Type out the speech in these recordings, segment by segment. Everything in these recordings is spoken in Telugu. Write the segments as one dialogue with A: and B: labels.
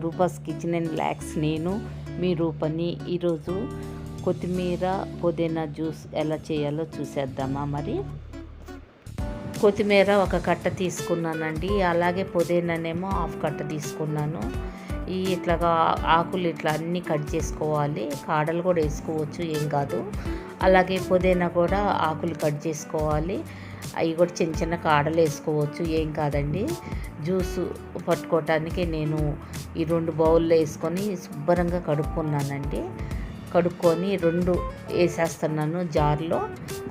A: Rupa's kitchen and relax. నేను మీ రూపని. ఈరోజు కొత్తిమీర పుదీనా జ్యూస్ ఎలా చేయాలో చూసేద్దామా. మరి కొత్తిమీర ఒక కట్ట తీసుకున్నానండి, అలాగే పుదీనానేమో హాఫ్ కట్ట తీసుకున్నాను. ఇట్లాగా ఆకులు ఇట్లా అన్నీ కట్ చేసుకోవాలి, కాడలు కూడా వేసుకోవచ్చు, ఏం కాదు. అలాగే పుదీనా కూడా ఆకులు కట్ చేసుకోవాలి, అవి కూడా చిన్న చిన్న కాడలు వేసుకోవచ్చు, ఏం కాదండి. జ్యూస్ పట్టుకోవటానికి నేను ఈ 2 బౌల్లో వేసుకొని శుభ్రంగా కడుక్కున్నానండి. కడుక్కొని 2 వేసేస్తున్నాను జార్లో.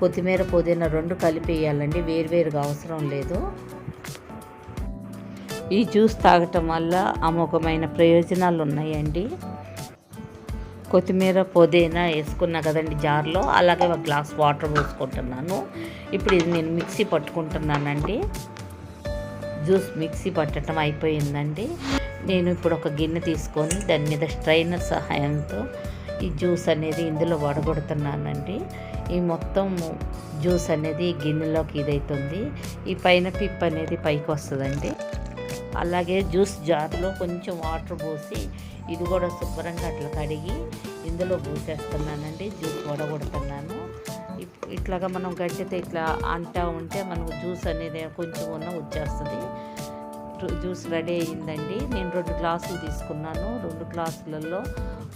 A: కొత్తిమీర పుదీనా 2 కలిపి వేయాలండి, వేరువేరుగా అవసరం లేదు. ఈ జ్యూస్ తాగటం వల్ల అమోఘమైన ప్రయోజనాలు ఉన్నాయండి. కొత్తిమీర పుదీనా వేసుకున్నా కదండి జార్లో, అలాగే 1 గ్లాస్ వాటర్ పోసుకుంటున్నాను. ఇప్పుడు ఇది నేను మిక్సీ పట్టుకుంటున్నానండి. జ్యూస్ మిక్సీ పట్టడం అయిపోయిందండి. నేను ఇప్పుడు ఒక గిన్నె తీసుకొని దాని మీద స్ట్రైనర్ సహాయంతో ఈ జ్యూస్ అనేది ఇందులో వడగొడుతున్నానండి. ఈ మొత్తం జ్యూస్ అనేది గిన్నెలోకి ఇదవుతుంది. ఈ పైన పిప్ అనేది పైకి వస్తుందండి. అలాగే జ్యూస్ జార్లో కొంచెం వాటర్ పోసి ఇది కూడా శుభ్రంగా అట్లా కడిగి ఇందులో పోసేస్తున్నానండి. జ్యూస్ వడగొడుతున్నాను. ఇట్లాగా మనం గడ్డితో ఇట్లా అంటా ఉంటే మనకు జ్యూస్ అనేది కొంచెం వచ్చేస్తుంది. జ్యూస్ రెడీ అయ్యిందండి. నేను 2 గ్లాసులు తీసుకున్నాను. 2 గ్లాసులలో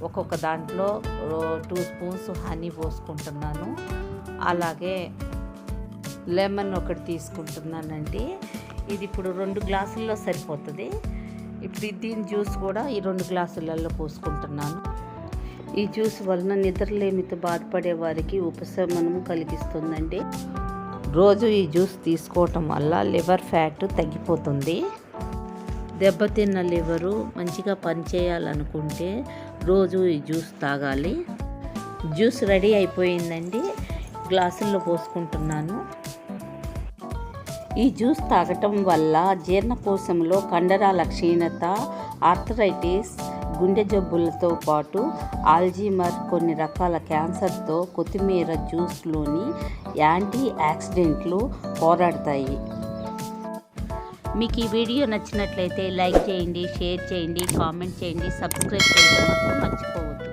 A: ఒక్కొక్క దాంట్లో 2 స్పూన్స్ హనీ పోసుకుంటున్నాను. అలాగే లెమన్ ఒకటి తీసుకుంటున్నానండి. ఇది ఇప్పుడు 2 గ్లాసుల్లో సరిపోతుంది. ఇప్పుడు దీని జ్యూస్ కూడా ఈ 2 గ్లాసులలో పోసుకుంటున్నాను. ఈ జ్యూస్ వలన నిద్రలేమితో బాధపడే వారికి ఉపశమనం కలిగిస్తుందండి. రోజు ఈ జ్యూస్ తీసుకోవటం వల్ల లివర్ ఫ్యాట్ తగ్గిపోతుంది. దెబ్బతిన్న లివరు మంచిగా పనిచేయాలనుకుంటే రోజు ఈ జ్యూస్ తాగాలి. జ్యూస్ రెడీ అయిపోయిందండి, గ్లాసుల్లో పోసుకుంటున్నాను. ఈ జ్యూస్ తాగటం వల్ల జీర్ణకోశంలో కండరాల క్షీణత, ఆర్థరైటిస్, గుండె జబ్బులతో పాటు ఆల్జీమర్, కొన్ని రకాల క్యాన్సర్తో కొత్తిమీర జ్యూస్లోని యాంటీ ఆక్సిడెంట్లు పోరాడతాయి. మీకు ఈ వీడియో నచ్చినట్లయితే లైక్ చేయండి, షేర్ చేయండి, కామెంట్ చేయండి, సబ్స్క్రైబ్ చేయడం మాత్రం మర్చిపోవద్దు.